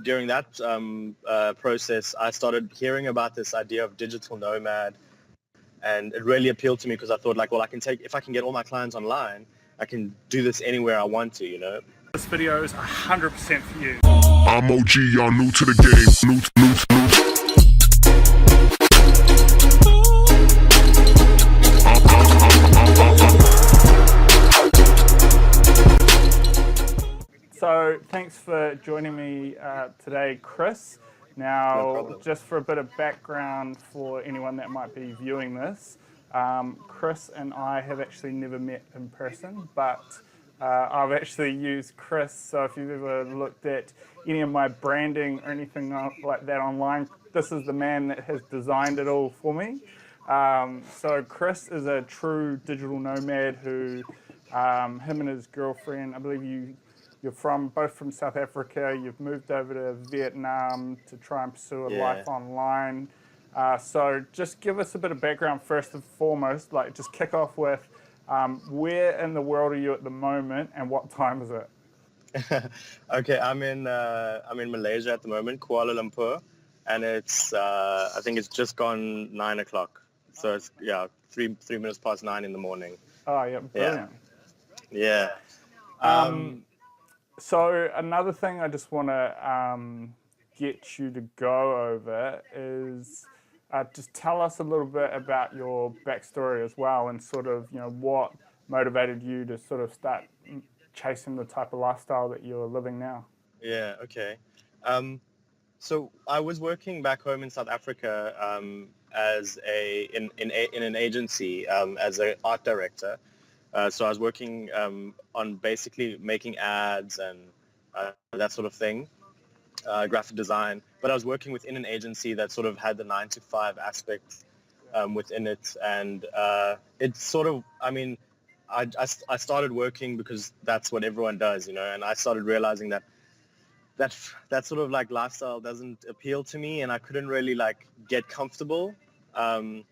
during that process, I started hearing about this idea of digital nomad, and it really appealed to me because I thought like, well, if I can get all my clients online, I can do this anywhere I want to, you know. This video is 100% for you. I'm OG, y'all new to the game. New. So thanks for joining me today, Chris. Now, just for a bit of background for anyone that might be viewing this, Chris and I have actually never met in person, but I've actually used Chris. So if you've ever looked at any of my branding or anything like that online, this is the man that has designed it all for me. So Chris is a true digital nomad who, him and his girlfriend, I believe you're both from South Africa. You've moved over to Vietnam to try and pursue a life online. So just give us a bit of background first and foremost. Like, just kick off with where in the world are you at the moment, and what time is it? Okay, I'm in Malaysia at the moment, Kuala Lumpur, and it's I think it's just gone 9 o'clock. So it's three minutes past 9 in the morning. Oh yeah, brilliant. Yeah. So another thing I just want to get you to go over is just tell us a little bit about your backstory as well, and sort of, you know, what motivated you to sort of start chasing the type of lifestyle that you're living now. Yeah. Okay. So I was working back home in South Africa as in an agency as an art director. So I was working on basically making ads and that sort of thing, graphic design. But I was working within an agency that sort of had the 9-to-5 aspect within it. And it's sort of, I mean, I started working because that's what everyone does, you know, and I started realizing that sort of like lifestyle doesn't appeal to me, and I couldn't really like get comfortable. And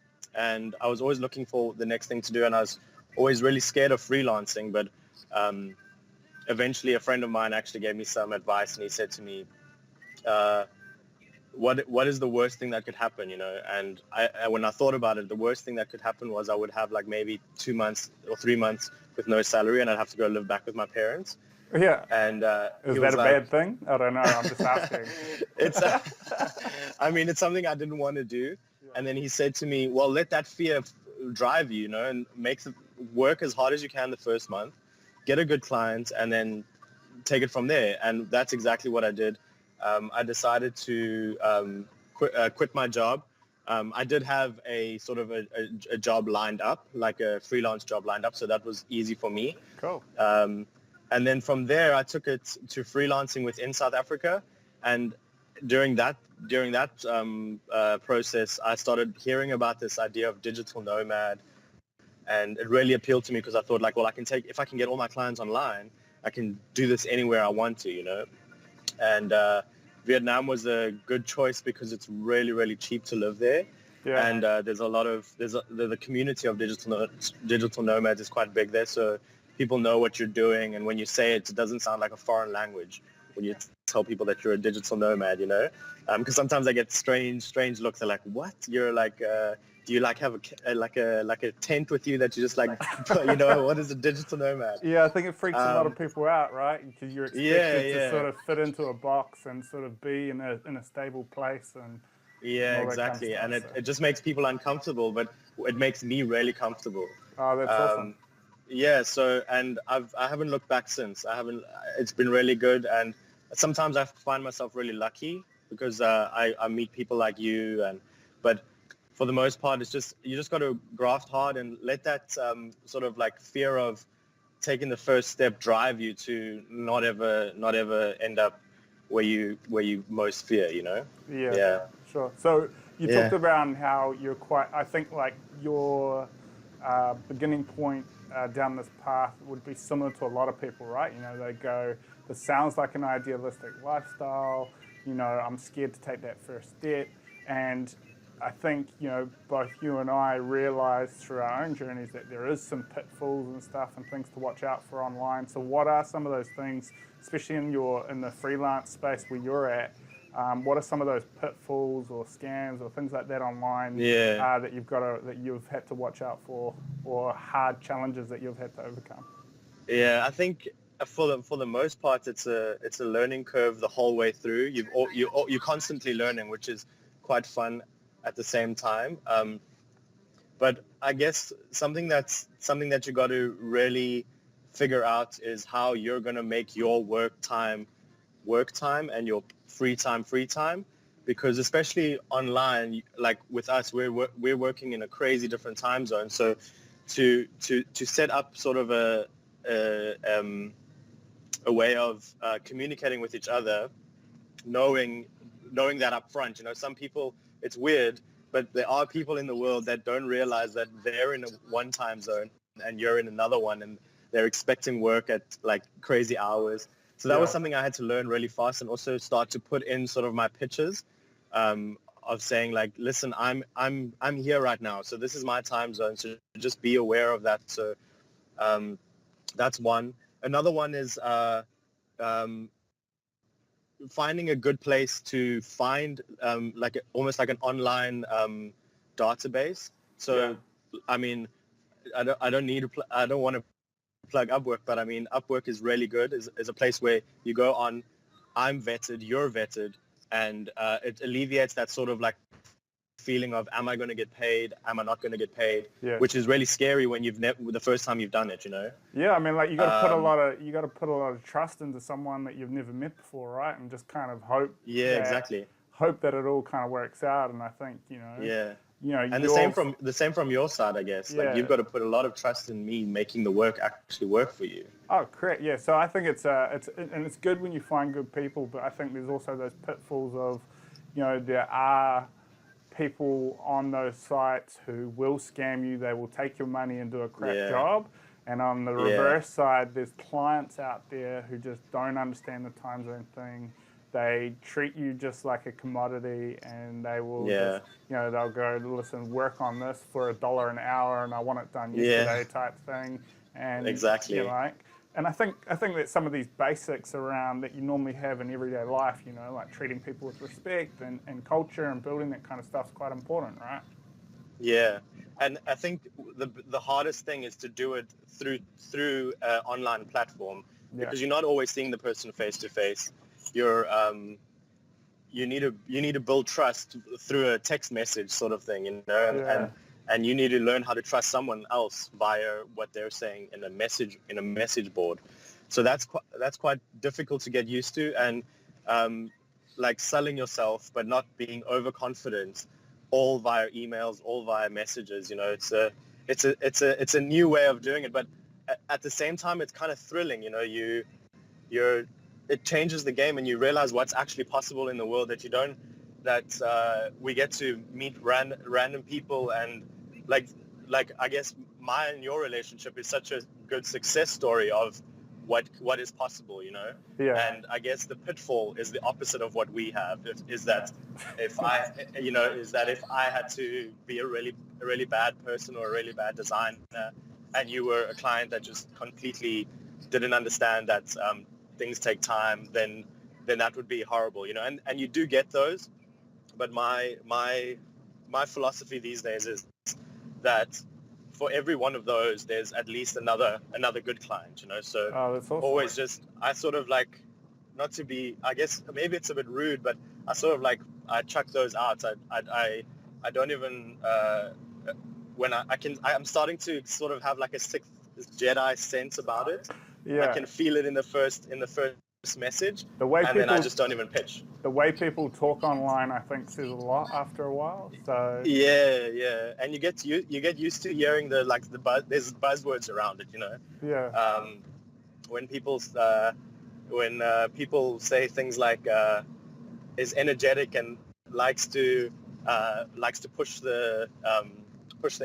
I was always looking for the next thing to do, and I was always really scared of freelancing. But eventually a friend of mine actually gave me some advice, and he said to me, what is the worst thing that could happen, you know? And when I thought about it, the worst thing that could happen was I would have like maybe 2 months or 3 months with no salary, and I'd have to go live back with my parents. Yeah. And is that a bad thing? I don't know. I'm just asking. I mean, it's something I didn't want to do. And then he said to me, well, let that fear drive you, you know, and work as hard as you can the first month, get a good client, and then take it from there. And that's exactly what I did. I decided to quit my job. I did have a sort of a job lined up, like a freelance job lined up, so that was easy for me. Cool. And then from there, I took it to freelancing within South Africa. And during that process, I started hearing about this idea of digital nomad, and it really appealed to me because I thought like, well, if I can get all my clients online, I can do this anywhere I want to, you know. And Vietnam was a good choice because it's really, really cheap to live there. Yeah. And the community of digital nomads is quite big there, so people know what you're doing, and when you say it, it doesn't sound like a foreign language when you tell people that you're a digital nomad, you know, because sometimes I get strange looks. They're like, what? You're like, do you like have a tent with you that you just like, you know, what is a digital nomad? Yeah, I think it freaks a lot of people out, right? Because you're expected to sort of fit into a box and sort of be in a stable place and exactly. Kind of stuff, and it just makes people uncomfortable, but it makes me really comfortable. Oh, that's awesome. Yeah, so, and I haven't looked back since. It's been really good, and sometimes I find myself really lucky because I meet people like you, but for the most part, you just got to graft hard and let that sort of like fear of taking the first step drive you to not ever end up where you most fear, you know? Yeah. Sure. So you talked around how you're I think like your beginning point down this path would be similar to a lot of people, right? You know, they go, this sounds like an idealistic lifestyle, you know, I'm scared to take that first step. And I think, both you and I realised through our own journeys that there is some pitfalls and stuff and things to watch out for online. So what are some of those things, especially in the freelance space where you're at? What are some of those pitfalls or scams or things like that online that you've had to watch out for, or hard challenges that you've had to overcome? Yeah, I think for the most part, it's a learning curve the whole way through. You're constantly learning, which is quite fun at the same time. But I guess something that you got to really figure out is how you're going to make your work time and your free time, because especially online, like with us, we're working in a crazy different time zone. So to set up sort of a way of communicating with each other, knowing that up front. Some people, it's weird, but there are people in the world that don't realize that they're in one time zone and you're in another one, and they're expecting work at like crazy hours. So that was something I had to learn really fast, and also start to put in sort of my pitches of saying like, listen, I'm here right now, so this is my time zone, so just be aware of that. So that's one. Another one is finding a good place to find almost like an online database. So I mean, I don't want to plug Upwork, but I mean, Upwork is really good. Is a place where you go on, I'm vetted, you're vetted, and it alleviates that sort of like feeling of, am I going to get paid? Am I not going to get paid? Yeah. Which is really scary when the first time you've done it, Yeah, I mean, like you got to put a lot of trust into someone that you've never met before, right? And just kind of hope. Yeah, exactly. Hope that it all kind of works out. And I think, Yeah. And the same from your side, I guess. Yeah. Like, you've got to put a lot of trust in me making the work actually work for you. Oh, correct. Yeah. So I think it's good when you find good people, but I think there's also those pitfalls of, there are people on those sites who will scam you. They will take your money and do a crap job. And on the reverse side, there's clients out there who just don't understand the time zone thing. They treat you just like a commodity, and they will just, they'll go, listen, work on this for $1 an hour, and I want it done yesterday type thing. And exactly. And I think that some of these basics around that you normally have in everyday life, like treating people with respect and culture and building that kind of stuff is quite important, right? Yeah, and I think the hardest thing is to do it through an online platform, because you're not always seeing the person face to face. You need to build trust through a text message sort of thing, and you need to learn how to trust someone else via what they're saying in a message board. So that's quite difficult to get used to, and like selling yourself but not being overconfident, all via emails, all via messages. It's a new way of doing it, but at the same time it's kind of thrilling. It changes the game, and you realize what's actually possible in the world, that we get to meet random people, and like I guess my and your relationship is such a good success story of what is possible, And I guess the pitfall is the opposite of what we have. Is that if I had to be a really bad person or a really bad designer, and you were a client that just completely didn't understand that things take time, then that would be horrible, And you do get those, but my philosophy these days is that for every one of those, there's at least another good client, So that's awesome. Always I sort of like, not to be, I guess maybe it's a bit rude, but I sort of like, I chuck those out. I don't even when I'm starting to sort of have like a sixth Jedi sense about it. Yeah. I can feel it in the first message, then I just don't even pitch. The way people talk online, I think, says a lot after a while. So yeah, and you get used to hearing there's buzzwords around it, Yeah. When people say things like is energetic and likes to push the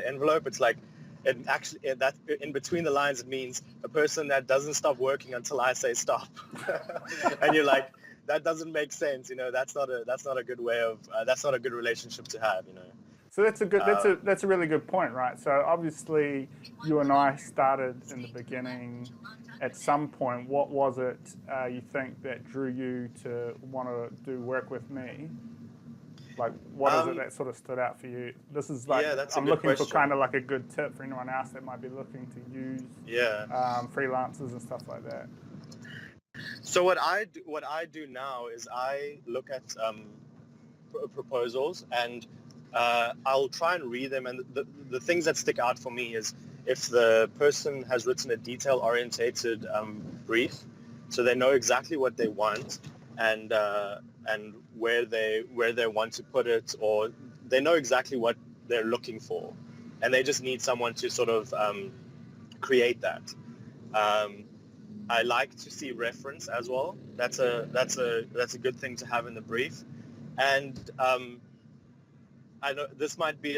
envelope, it's like, that in between the lines, it means a person that doesn't stop working until I say stop. And you're like, that doesn't make sense. That's not a good way of that's not a good relationship to have. So that's a really good point, right? So obviously, you and I started in the beginning. At some point, what was it you think that drew you to want to do work with me? Like, what is it that sort of stood out for you? This is like, Yeah, that's a I'm good looking for question. kind of like a good tip for anyone else that might be looking to use freelancers and stuff like that. So what I do now is I look at proposals, and I'll try and read them. And the things that stick out for me is if the person has written a detail-orientated brief, so they know exactly what they want and where they want to put it, or they know exactly what they're looking for, and they just need someone to sort of create that. I like to see reference as well. That's a good thing to have in the brief. And I know this might be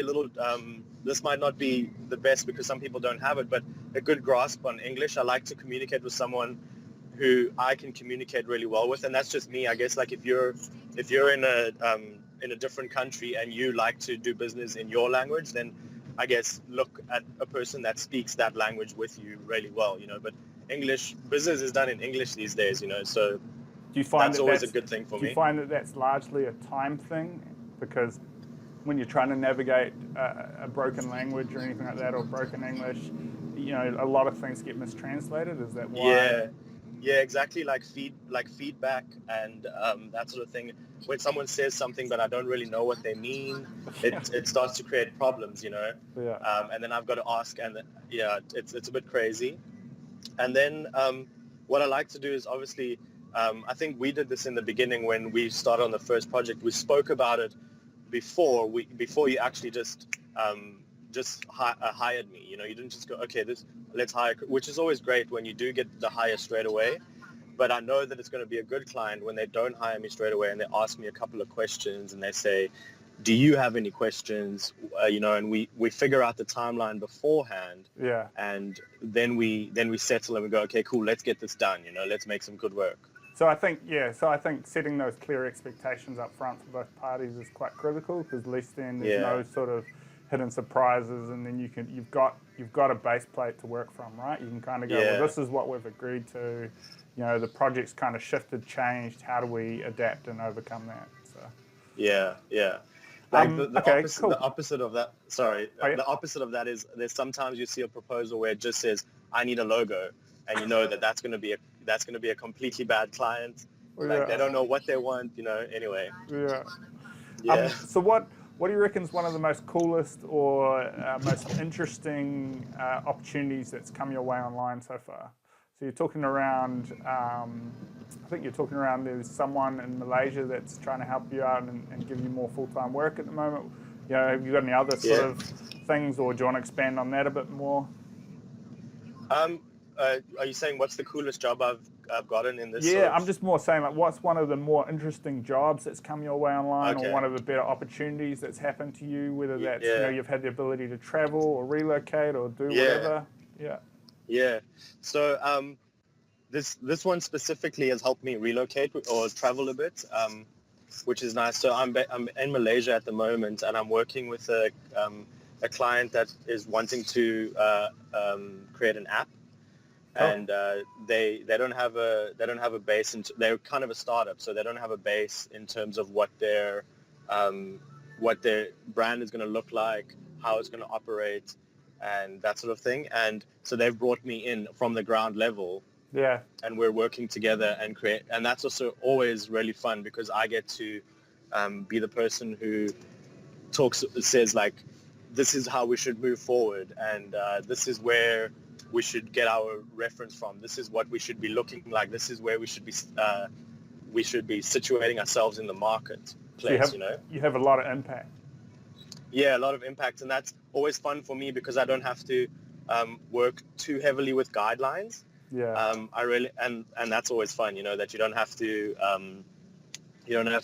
this might not be the best because some people don't have it, but a good grasp on English. I like to communicate with someone who I can communicate really well with, and that's just me, I guess. Like if you're in a different country and you like to do business in your language, then I guess look at a person that speaks that language with you really well, But English business is done in English these days, so do you find that's always a good thing for me. Do you find that that's largely a time thing? Because when you're trying to navigate a broken language or anything like that, or broken English, a lot of things get mistranslated. Is that why? Yeah, exactly. Like feedback and that sort of thing. When someone says something but I don't really know what they mean, it starts to create problems, Yeah. And then I've got to ask, and it's a bit crazy. And then what I like to do is obviously, I think we did this in the beginning when we started on the first project. We spoke about it before you actually just hired me. You didn't just go, okay, let's hire, which is always great when you do get the hire straight away. But I know that it's going to be a good client when they don't hire me straight away and they ask me a couple of questions and they say, do you have any questions? And we figure out the timeline beforehand. Yeah. And then we settle and we go, okay, cool, let's get this done. Let's make some good work. So I think setting those clear expectations up front for both parties is quite critical, because at least then there's no sort of hidden surprises, and then you've got a base plate to work from, right? You can kind of go, well, this is what we've agreed to. The project's kind of shifted, changed. How do we adapt and overcome that? So. Yeah. Like the opposite of that. Sorry, the opposite of that is there's sometimes you see a proposal where it just says, "I need a logo," and you know that's going to be a completely bad client. Like they don't know what they want. Anyway. Yeah. So what do you reckon is one of the most coolest or most interesting opportunities that's come your way online so far? So you're talking around, I think you're talking around there's someone in Malaysia that's trying to help you out and give you more full-time work at the moment. Have you got any other sort of things, or do you want to expand on that a bit more? Are you saying what's the coolest job I've gotten in this? Yeah, I'm just more saying, like, what's one of the more interesting jobs that's come your way online, or one of the better opportunities that's happened to you, whether that's you've had the ability to travel or relocate or do whatever. Yeah. So this one specifically has helped me relocate or travel a bit, which is nice. So I'm in Malaysia at the moment, and I'm working with a client that is wanting to create an app, and they don't have a base. They're kind of a startup, so they don't have a base in terms of what their brand is going to look like, how it's going to operate, and that sort of thing. And so they've brought me in from the ground level. Yeah. And we're working together and create. And that's also always really fun because I get to be the person who says like, this is how we should move forward. And this is where we should get our reference from. This is what we should be looking like. This is where we should be situating ourselves in the marketplace, so you have a lot of impact. Yeah, a lot of impact, and that's always fun for me because I don't have to work too heavily with guidelines. Yeah. I really and that's always fun, that you don't have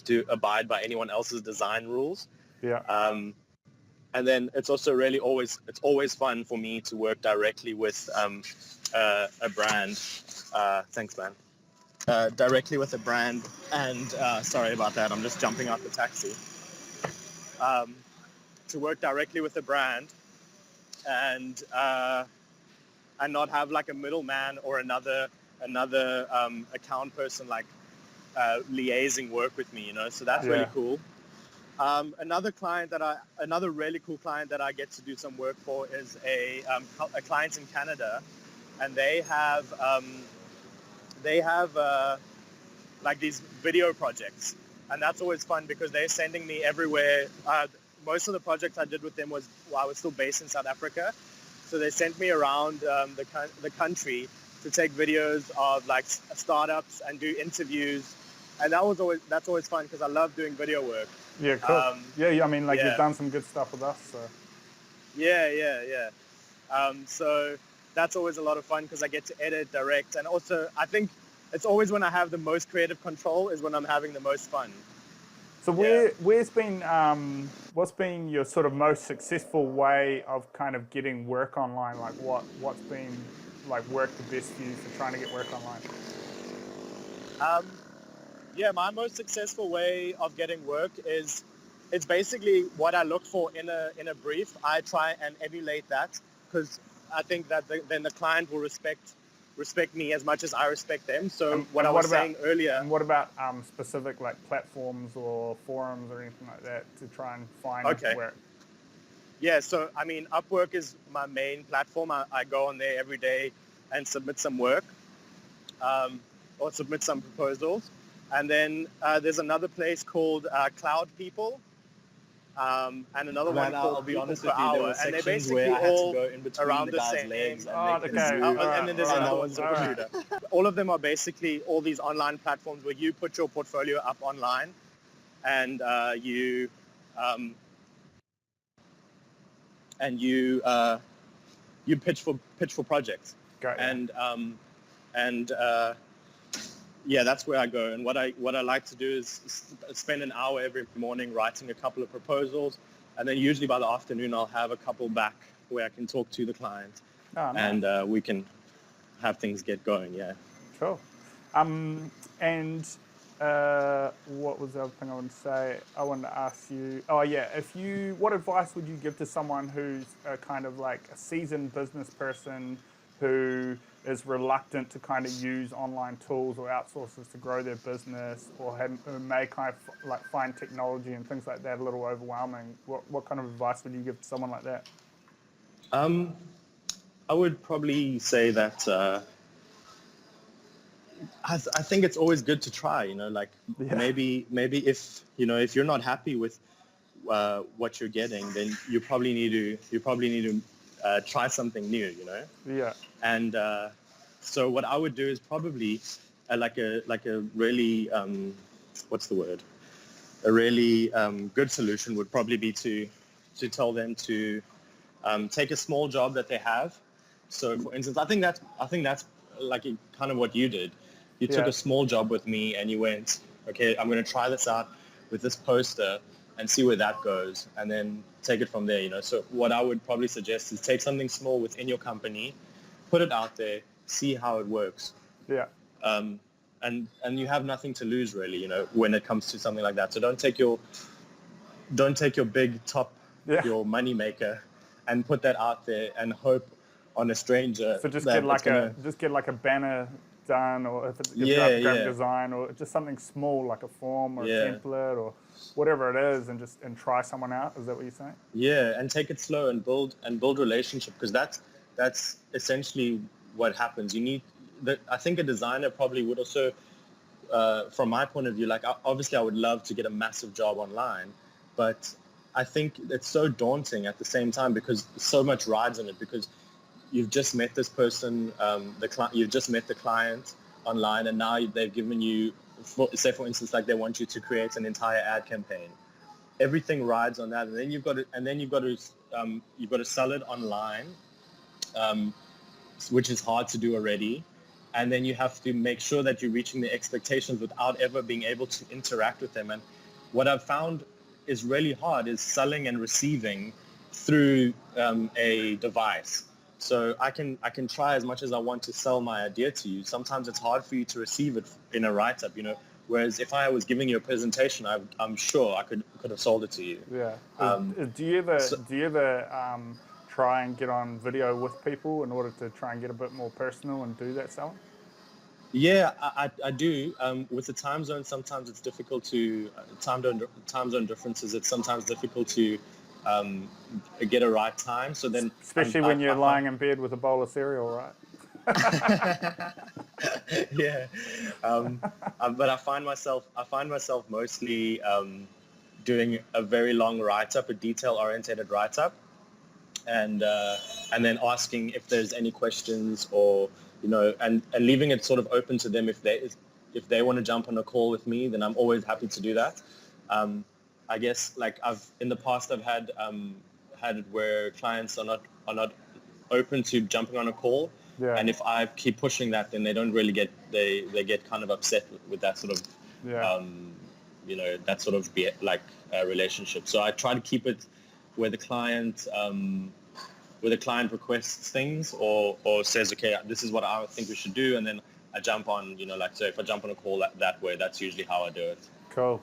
to abide by anyone else's design rules. Yeah. And then it's also it's always fun for me to work directly with a brand. Thanks, man. directly with a brand, and sorry about that, I'm just jumping out the taxi. To work directly with a brand and not have like a middleman or another account person like liaising work with me, so that's really cool. Another really cool client that I get to do some work for is a client in Canada, and they have like these video projects, and that's always fun because they're sending me everywhere. Most of the projects I did with them was while I was still based in South Africa, so they sent me around the country to take videos of like startups and do interviews, and that's always fun because I love doing video work. Yeah, cool. I mean, like you've done some good stuff with us, so. Yeah. So that's always a lot of fun because I get to edit, direct, and also I think it's always when I have the most creative control is when I'm having the most fun. So what's been your sort of most successful way of kind of getting work online? Like what's been like worked the best for you for trying to get work online? My most successful way of getting work is it's basically what I look for in a brief. I try and emulate that because I think that then the client will respect me as much as I respect them. So what I was saying earlier. And what about specific like platforms or forums or anything like that to try and find work? Yeah, so I mean, Upwork is my main platform. I go on there every day and submit some work or submit some proposals. And then there's another place called Cloud People. And another one called I'll be honest with you, there were sections where I had to go in between the guy's legs and make them move. And then there's another one, Recruiter. All of them are basically all these online platforms where you put your portfolio up online and you pitch for projects. Yeah, that's where I go. And what I like to do is spend an hour every morning writing a couple of proposals, and then usually by the afternoon I'll have a couple back where I can talk to the client, and we can have things get going. Yeah. Cool. And what was the other thing I wanted to say? I wanted to ask you. Oh yeah, what advice would you give to someone who's kind of like a seasoned business person who is reluctant to kind of use online tools or outsources to grow their business, or who may kind of like find technology and things like that a little overwhelming? What kind of advice would you give to someone like that? I would probably say that I think it's always good to try. Maybe if you're not happy with what you're getting, then you probably need to try something new. Yeah. And so what I would do is probably like a really what's the word? A really good solution would probably be to tell them to take a small job that they have. So for instance, I think that's like kind of what you did. You took a small job with me and you went, okay, I'm going to try this out with this poster and see where that goes, and then take it from there. So what I would probably suggest is take something small within your company, put it out there, see how it works. Yeah. And you have nothing to lose really, when it comes to something like that. So don't take your big top, your money maker, and put that out there and hope on a stranger. So just get like a banner done, or if it's graphic design, or just something small like a form or a template or whatever it is, and try someone out. Is that what you're saying? Yeah, and take it slow and build relationship, because that's essentially what happens. I think a designer probably would also, from my point of view, like obviously I would love to get a massive job online, but I think it's so daunting at the same time because so much rides on it, because you've just met this person, you've just met the client online, and now they've given you, say for instance, like they want you to create an entire ad campaign. Everything rides on that, and then you've got to sell it online, which is hard to do already, and then you have to make sure that you're reaching the expectations without ever being able to interact with them. And what I've found is really hard is selling and receiving through a device. So I can try as much as I want to sell my idea to you. Sometimes it's hard for you to receive it in a write-up, Whereas if I was giving you a presentation, I'm sure I could have sold it to you. Yeah. Do So, you ever try and get on video with people in order to try and get a bit more personal and do that selling? yeah, I do. With the time zone, sometimes it's difficult to time zone differences. It's sometimes difficult to get a right time. So then, Especially when you're lying in bed with a bowl of cereal, right? yeah. But I find myself mostly doing a very long write-up, a detail-oriented write-up, and then asking if there's any questions or and leaving it sort of open to them if they want to jump on a call with me, then I'm always happy to do that. I guess like in the past I've had it where clients are not open to jumping on a call, Yeah. and if I keep pushing that, then they don't really they get kind of upset with that sort of Yeah. that sort of relationship. So I try to keep it where the client requests things or says, okay, this is what I think we should do, and then I jump on, so if I jump on a call that way, that's usually how I do it. Cool.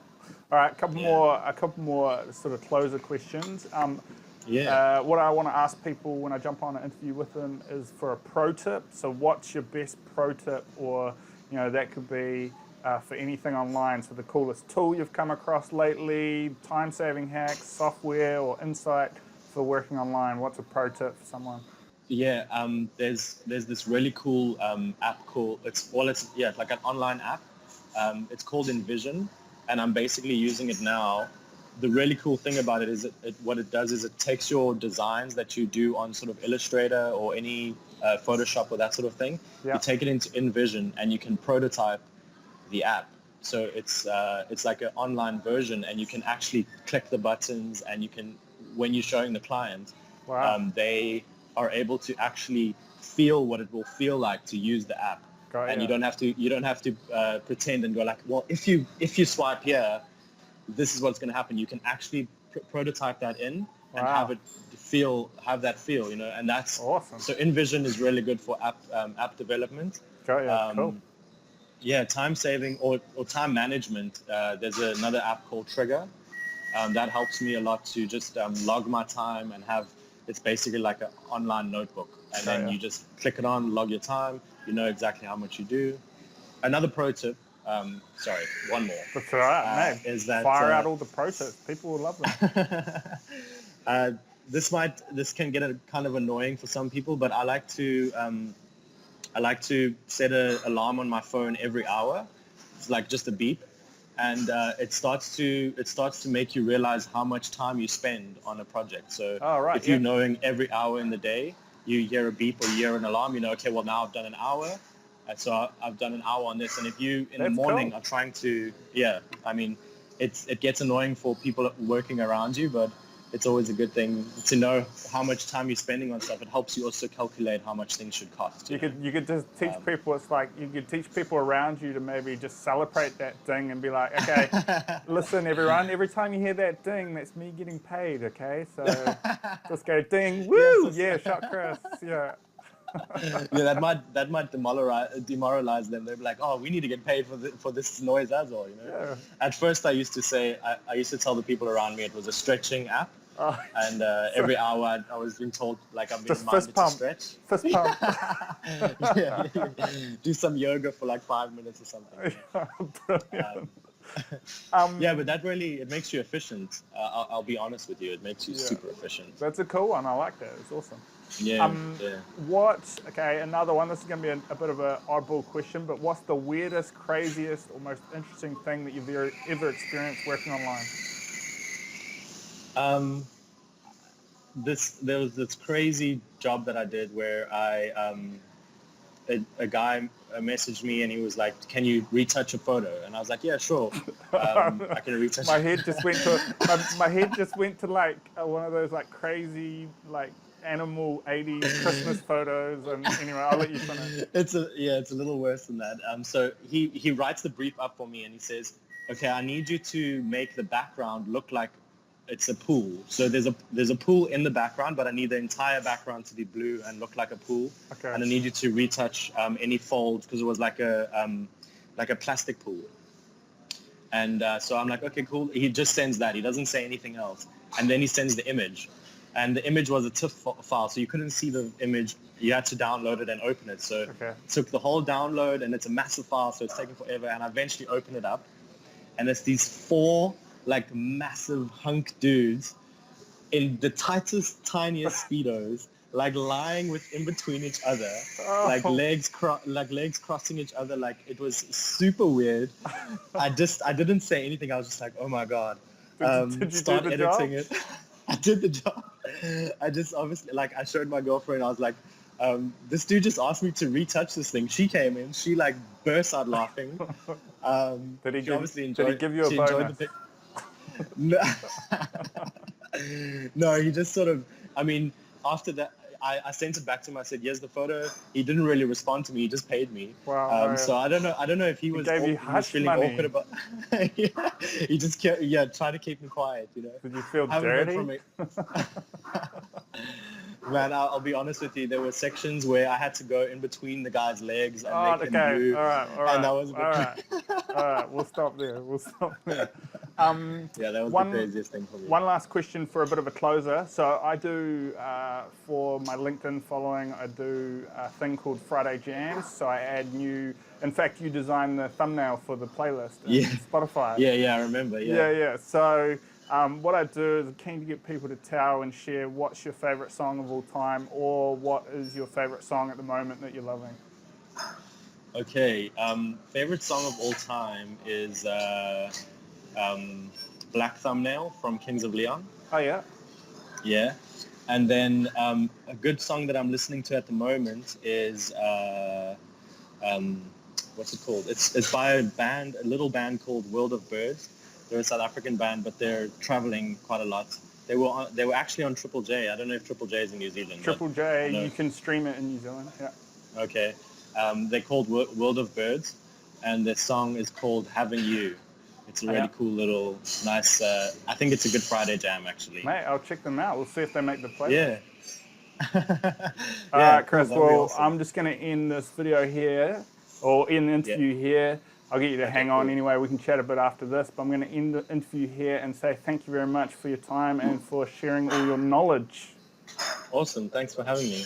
All right, a couple more sort of closer questions. What I want to ask people when I jump on an interview with them is for a pro tip. So what's your best pro tip, or that could be for anything online. So the coolest tool you've come across lately, time-saving hacks, software or insight for working online. What's a pro tip for someone? Yeah, there's this really cool app called it's like an online app. It's called Envision, and I'm basically using it now. The really cool thing about it is what it does is it takes your designs that you do on sort of Illustrator or any Photoshop or that sort of thing. Yeah. You take it into Envision and you can prototype the app. So it's like an online version, and you can actually click the buttons, and you can, when you're showing the client, Wow. they are able to actually feel what it will feel like to use the app. And you don't have to pretend and go like, well, if you swipe here, this is what's going to happen. You can actually prototype that in and have that feel, and that's awesome. So Envision is really good for app development. Cool. Yeah, time saving or time management. There's another app called Trigger that helps me a lot to just log my time and it's basically like an online notebook, and then you just click it on, log your time. You know exactly how much you do. Another pro tip. Sorry, one more. That's all right, mate. Is that fire out all the pro tips? People will love them. This can get kind of annoying for some people, but I like to set an alarm on my phone every hour. It's like just a beep, and it starts to make you realize how much time you spend on a project. So if you're knowing every hour in the day, you hear a beep or you hear an alarm, okay, well now I've done an hour. So I've done an hour on this, and if you in the morning are trying to, it gets annoying for people working around you, but it's always a good thing to know how much time you're spending on stuff. It helps you also calculate how much things should cost. You could just teach people. It's like you could teach people around you to maybe just celebrate that ding and be like, okay, listen, everyone. Every time you hear that ding, that's me getting paid. Okay, so just go ding, woo, shot Chris, yeah. Yeah, that might demoralize them. They'll be like, oh, we need to get paid for this noise as well. Yeah. At first, I used to tell the people around me it was a stretching app, and every hour I was being told like I'm being reminded to stretch. Fist pump. Yeah. Do some yoga for like 5 minutes or something. Brilliant. Yeah, but that really, it makes you efficient. I'll be honest with you, it makes you super efficient. That's a cool one. I like that. It's awesome. Yeah. Another one. This is going to be a bit of an oddball question, but what's the weirdest, craziest, or most interesting thing that you've ever experienced working online? There was this crazy job that I did where a guy messaged me and he was like, "Can you retouch a photo?" And I was like, "Yeah, sure. I can retouch." My head just went to like one of those like crazy like animal 80s Christmas photos, and anyway, I'll let you finish. It's a little worse than that. So he writes the brief up for me and he says, "Okay, I need you to make the background look like it's a pool. So there's a pool in the background, but I need the entire background to be blue and look like a pool. Okay. And I need you to retouch any folds because it was like a plastic pool. And so I'm like, okay, cool. He just sends that. He doesn't say anything else. And then he sends the image. And the image was a TIFF file, so you couldn't see the image. You had to download it and open it. So Okay. it took the whole download, and it's a massive file, so it's taking forever. And I eventually opened it up, and it's these 4 like massive hunk dudes in the tightest, tiniest speedos, like lying in between each other, like legs crossing each other. Like it was super weird. I didn't say anything. I was just like, oh my god. Did you Start do the editing job? it. I did the job. I just obviously, like, I showed my girlfriend. I was like, this dude just asked me to retouch this thing. She came in. She like burst out laughing. Did he Did he give you a bonus? No. No, he just sort of, I mean, after that, I sent it back to him. I said, here's the photo. He didn't really respond to me. He just paid me. Wow. So I don't know if he was feeling money. awkward about yeah, he just tried to keep me quiet, you know. Did you feel Haven't heard dirty? from it. Man, I'll be honest with you. There were sections where I had to go in between the guy's legs and make him do. All right. And that was a bit All right. We'll stop there. Yeah, that was the craziest thing for me. One last question for a bit of a closer. So I do, for my LinkedIn following, I do a thing called Friday Jams. So I add new, in fact, you designed the thumbnail for the playlist on Spotify. Yeah, I remember, Yeah. So what I do is I'm keen to get people to tell and share what's your favorite song of all time, or what is your favorite song at the moment that you're loving. Okay, favorite song of all time is Black Thumbnail from Kings of Leon. Oh, yeah? Yeah. And then a good song that I'm listening to at the moment is, what's it called? It's by a little band called World of Birds. They're a South African band, but they're traveling quite a lot. They were actually on Triple J. I don't know if Triple J is in New Zealand. Triple J, you can stream it in New Zealand, yeah. Okay. They're called World of Birds, and their song is called Having You. It's a really cool little, nice, I think it's a Good Friday jam, actually. Mate, I'll check them out. We'll see if they make the playlist. Yeah. All right, Chris, cool, well, awesome. I'm just going to end this video here, or end the interview here. I'll get you to hang on anyway. We can chat a bit after this, but I'm going to end the interview here and say thank you very much for your time and for sharing all your knowledge. Awesome. Thanks for having me.